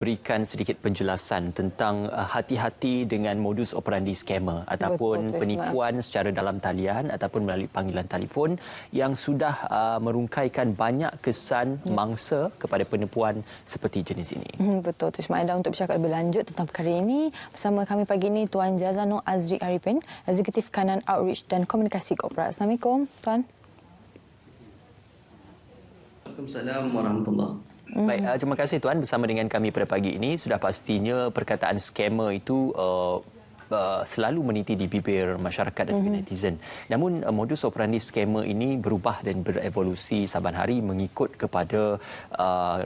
Berikan sedikit penjelasan tentang hati-hati dengan modus operandi skamer ataupun penipuan secara dalam talian ataupun melalui panggilan telefon yang sudah merungkaikan banyak kesan mangsa kepada penipuan seperti jenis ini. Betul, Tuan Ismail. Dan untuk bercakap lebih lanjut tentang perkara ini, bersama kami pagi ini Tuan Jazano Azri Arifin, Eksekutif Kanan Outreach dan Komunikasi Korporat. Assalamualaikum, Tuan. Waalaikumsalam warahmatullahi. Baik, terima kasih Tuan bersama dengan kami pada pagi ini. Sudah pastinya perkataan skamer itu selalu meniti di bibir masyarakat dan netizen. Namun modus operandi skamer ini berubah dan berevolusi saban hari mengikut kepada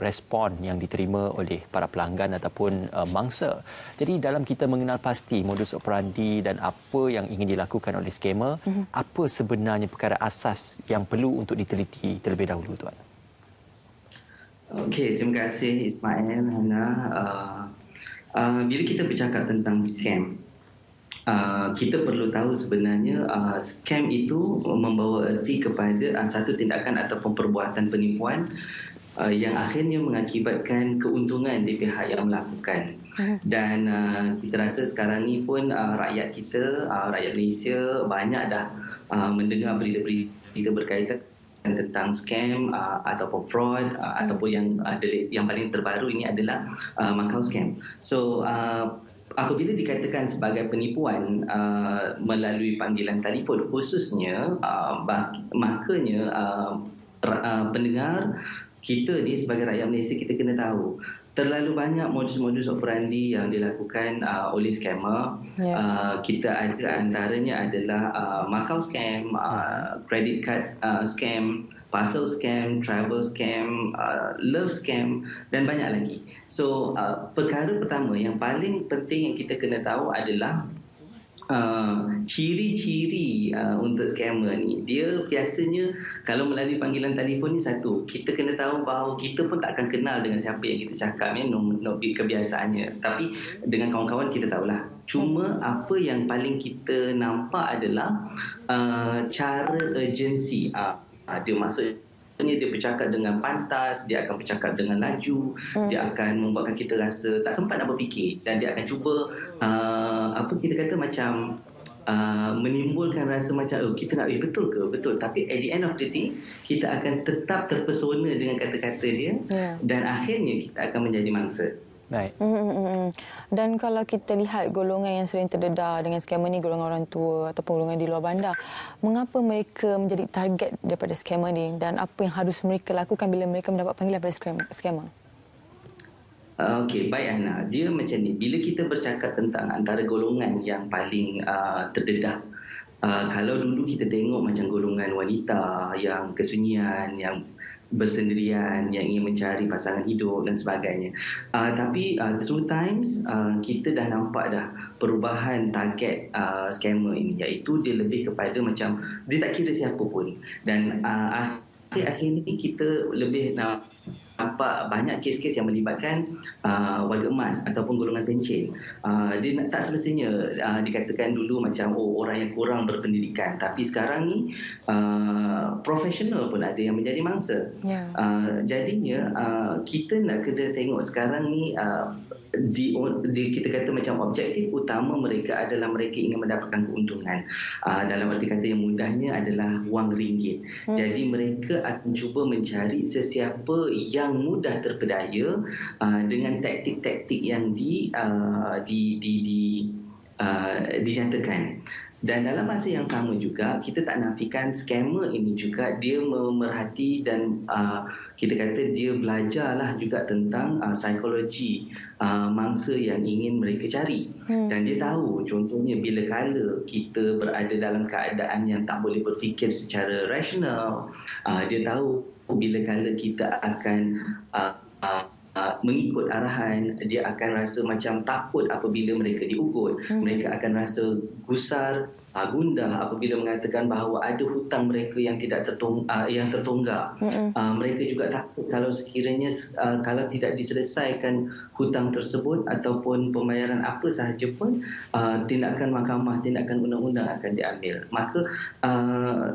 respon yang diterima oleh para pelanggan ataupun mangsa. Jadi dalam kita mengenal pasti modus operandi dan apa yang ingin dilakukan oleh skamer, apa sebenarnya perkara asas yang perlu untuk diteliti terlebih dahulu, Tuan? Okey, terima kasih Ismail, Hana. Bila kita bercakap tentang scam, kita perlu tahu sebenarnya scam itu membawa erti kepada satu tindakan ataupun perbuatan penipuan yang akhirnya mengakibatkan keuntungan di pihak yang melakukan. Dan kita rasa sekarang ni pun rakyat kita, rakyat Malaysia banyak dah mendengar berita-berita berkaitan tentang scam ataupun fraud ataupun yang paling terbaru ini adalah Macau scam. So apabila dikatakan sebagai penipuan melalui panggilan telefon khususnya, makanya pendengar kita ni sebagai rakyat Malaysia kita kena tahu terlalu banyak modus-modus operandi yang dilakukan oleh scammer. Kita ada antaranya adalah Macau scam, credit card scam, parcel scam, travel scam, love scam dan banyak lagi. So perkara pertama yang paling penting yang kita kena tahu adalah ciri-ciri untuk scammer ni. Dia biasanya kalau melalui panggilan telefon ni, satu, kita kena tahu bahawa kita pun tak akan kenal dengan siapa yang kita cakap, kebiasaannya. Tapi dengan kawan-kawan kita tahulah. Cuma apa yang paling kita nampak adalah cara urgency. Dia maksudnya dia bercakap dengan pantas, dia akan bercakap dengan laju, dia akan membuatkan kita rasa tak sempat nak berfikir, dan dia akan cuba kita kata macam menimbulkan rasa macam kita nak betul ke? Betul. Tapi at the end of the day kita akan tetap terpesona dengan kata-kata dia, dan akhirnya kita akan menjadi mangsa. Baik. Dan kalau kita lihat golongan yang sering terdedah dengan skamer ni, golongan orang tua ataupun golongan di luar bandar, mengapa mereka menjadi target daripada skamer ni dan apa yang harus mereka lakukan bila mereka mendapat panggilan daripada skamer? Okey, baik Ana. Dia macam ni. Bila kita bercakap tentang antara golongan yang paling terdedah, kalau dulu kita tengok macam golongan wanita yang kesunyian, yang bersendirian, yang ingin mencari pasangan hidup dan sebagainya. Tapi through times, kita dah nampak dah perubahan target scammer ini, iaitu dia lebih kepada macam dia tak kira siapa pun. Dan akhir-akhir ni kita lebih nampak banyak kes-kes yang melibatkan warga emas ataupun golongan pencen. Dia tak semestinya dikatakan dulu macam orang yang kurang berpendidikan, tapi sekarang ni profesional pun ada yang menjadi mangsa. Jadinya kita nak kena tengok sekarang ni kita kata macam objektif utama mereka adalah mereka ingin mendapatkan keuntungan. Dalam arti kata yang mudahnya adalah wang ringgit. Jadi mereka akan cuba mencari sesiapa yang mudah terpedaya dengan taktik-taktik yang dinyatakan. Dan dalam masa yang sama juga, kita tak nafikan scammer ini juga dia memerhati dan kita kata dia belajarlah juga tentang psikologi mangsa yang ingin mereka cari. Dan dia tahu, contohnya bila kala kita berada dalam keadaan yang tak boleh berfikir secara rasional, dia tahu bila kala kita akan mengikut arahan, dia akan rasa macam takut apabila mereka diugut. Mereka akan rasa gusar, gundah apabila mengatakan bahawa ada hutang mereka yang yang tertonggak. Mereka juga takut kalau sekiranya kalau tidak diselesaikan hutang tersebut ataupun pembayaran apa sahaja pun, tindakan mahkamah, tindakan undang-undang akan diambil. Maka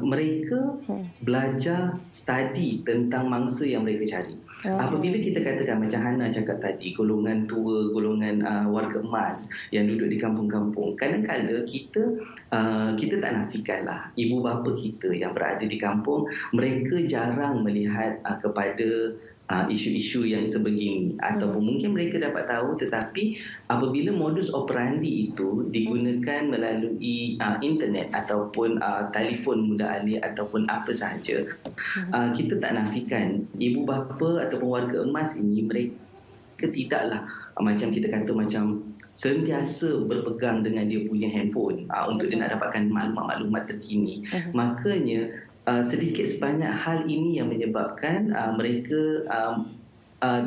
mereka belajar study tentang mangsa yang mereka cari. Apabila kita katakan macam Hana cakap tadi, golongan tua, golongan warga emas yang duduk di kampung-kampung, kadang-kadang kita tak nafikanlah ibu bapa kita yang berada di kampung, mereka jarang melihat kepada isu-isu yang sebegini, ataupun mungkin mereka dapat tahu, tetapi apabila modus operandi itu digunakan melalui internet ataupun telefon mudah alih ataupun apa sahaja, kita tak nafikan ibu bapa ataupun warga emas ini, mereka tidaklah macam kita kata macam sentiasa berpegang dengan dia punya handphone untuk dia nak dapatkan maklumat-maklumat terkini. Makanya sedikit sebanyak hal ini yang menyebabkan mereka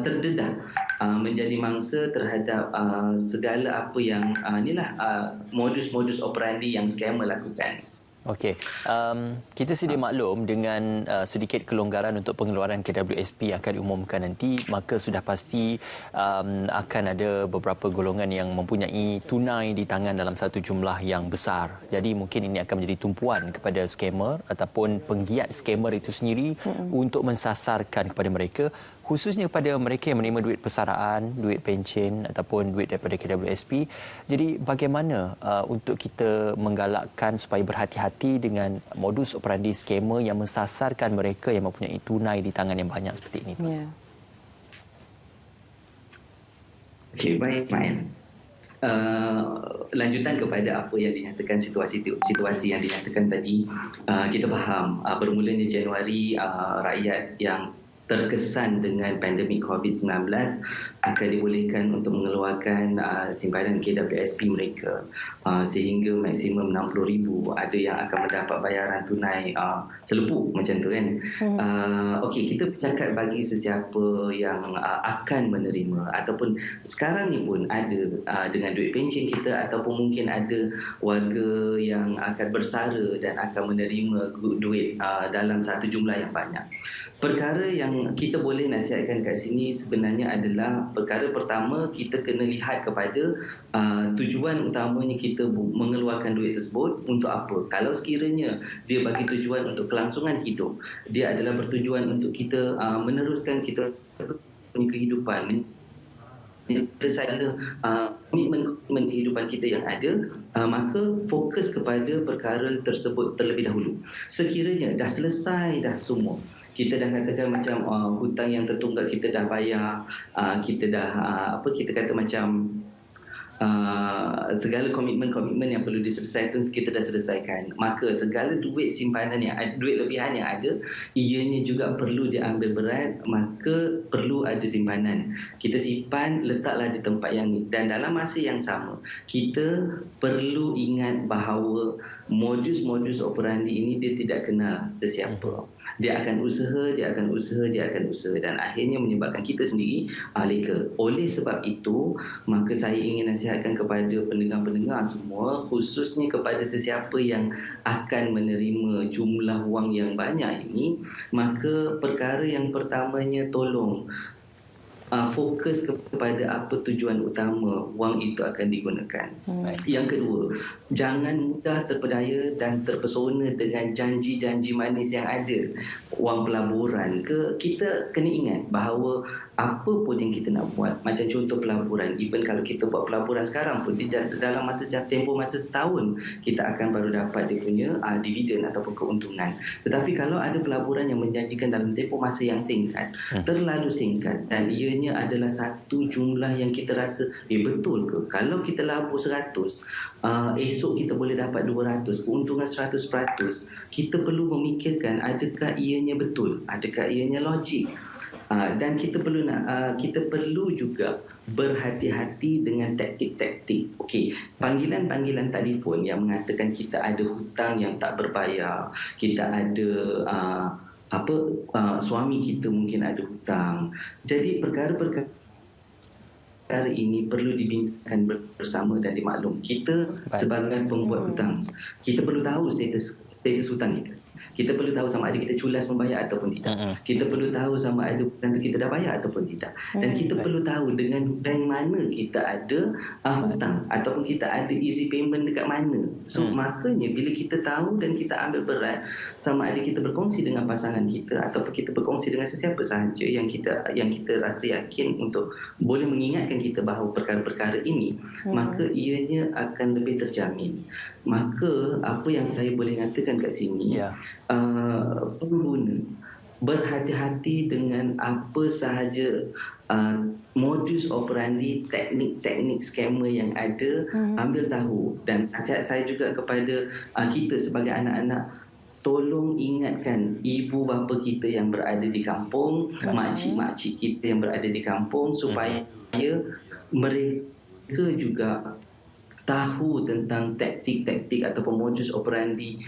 terdedah menjadi mangsa terhadap segala apa yang modus-modus operandi yang scammer lakukan. Okey, kita sedia maklum dengan sedikit kelonggaran untuk pengeluaran KWSP akan diumumkan nanti, maka sudah pasti akan ada beberapa golongan yang mempunyai tunai di tangan dalam satu jumlah yang besar. Jadi mungkin ini akan menjadi tumpuan kepada scammer ataupun penggiat scammer itu sendiri untuk mensasarkan kepada mereka, khususnya kepada mereka yang menerima duit persaraan, duit pencen ataupun duit daripada KWSP. Jadi bagaimana untuk kita menggalakkan supaya berhati-hati dengan modus operandi scammer yang mensasarkan mereka yang mempunyai tunai di tangan yang banyak seperti ini? Ya. Okey, baik Mael. Lanjutan kepada apa yang dinyatakan, situasi yang dinyatakan tadi, kita faham bermulanya Januari, rakyat yang terkesan dengan pandemik COVID-19 akan dibolehkan untuk mengeluarkan simpanan KWSP mereka sehingga maksimum RM60,000. Ada yang akan mendapat bayaran tunai selepuk macam tu kan. Okey, kita bercakap bagi sesiapa yang akan menerima, ataupun sekarang ni pun ada dengan duit pencen kita, ataupun mungkin ada warga yang akan bersara dan akan menerima duit dalam satu jumlah yang banyak. Perkara yang kita boleh nasihatkan kat sini sebenarnya adalah, perkara pertama, kita kena lihat kepada tujuan utamanya kita mengeluarkan duit tersebut untuk apa. Kalau sekiranya dia bagi tujuan untuk kelangsungan hidup, dia adalah bertujuan untuk kita meneruskan kita punya kehidupan, segala komitmen kehidupan kita yang ada, maka fokus kepada perkara tersebut terlebih dahulu. Sekiranya dah selesai dah semua, kita dah katakan macam hutang yang tertunggak kita dah bayar, kita dah kita kata macam segala komitmen yang perlu diselesaikan kita dah selesaikan, maka segala duit simpanan yang ada, duit lebihan yang ada, ianya juga perlu diambil berat, maka perlu ada simpanan. Kita simpan, letaklah di tempat yang ni. Dan dalam masa yang sama, kita perlu ingat bahawa modus operandi ini dia tidak kenal sesiapa. Dia akan usaha dan akhirnya menyebabkan kita sendiri leka. Oleh sebab itu, maka saya ingin nasihatkan kepada pendengar-pendengar semua, khususnya kepada sesiapa yang akan menerima jumlah wang yang banyak ini, maka perkara yang pertamanya, tolong fokus kepada apa tujuan utama wang itu akan digunakan. Yang kedua, jangan mudah terpedaya dan terpesona dengan janji-janji manis yang ada. Wang pelaburan ke, kita kena ingat bahawa apa pun yang kita nak buat, macam contoh pelaburan, even kalau kita buat pelaburan sekarang pun, dalam tempoh masa setahun kita akan baru dapat dia punya dividen ataupun keuntungan. Tetapi kalau ada pelaburan yang menjanjikan dalam tempoh masa yang singkat, terlalu singkat, dan ianya adalah satu jumlah yang kita rasa betul ke? Kalau kita labur 100, esok kita boleh dapat 200, keuntungan 100%. Kita perlu memikirkan, adakah ianya betul, adakah ianya logik. Dan kita perlu juga berhati-hati dengan taktik-taktik. Okey, panggilan-panggilan telefon yang mengatakan kita ada hutang yang tak berbayar, kita ada suami kita mungkin ada hutang. Jadi perkara-perkara ini perlu dibincangkan bersama dan dimaklum. Kita sebagai pembuat hutang, kita perlu tahu status hutang kita. Kita perlu tahu sama ada kita culas membayar ataupun tidak. Kita perlu tahu sama ada bulan kita dah bayar ataupun tidak. Dan kita perlu tahu dengan bank mana kita ada hutang ataupun kita ada easy payment dekat mana. So makanya bila kita tahu dan kita ambil berat sama ada kita berkongsi dengan pasangan kita ataupun kita berkongsi dengan sesiapa sahaja yang kita rasa yakin untuk boleh mengingatkan kita bahawa perkara-perkara ini, maka ianya akan lebih terjamin. Maka apa yang saya boleh nyatakan kat sini, pengguna berhati-hati dengan apa sahaja modus operandi, teknik-teknik scammer yang ada, ambil tahu. Dan nasihat saya juga kepada kita sebagai anak-anak, tolong ingatkan ibu bapa kita yang berada di kampung, makcik-makcik kita yang berada di kampung, supaya mereka juga tahu tentang taktik-taktik ataupun modus operandi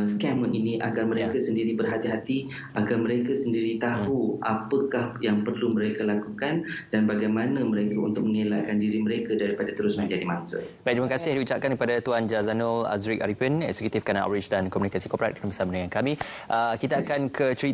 scammer ini, agar mereka sendiri berhati-hati, agar mereka sendiri tahu apakah yang perlu mereka lakukan dan bagaimana mereka untuk mengelakkan diri mereka daripada terus menjadi mangsa. Baik, terima kasih yang diucapkan kepada Tuan Jazanul Azriq Arifin, Eksekutif Kanan Outreach dan Komunikasi Korporat bersama dengan kami. Kita akan ke cerita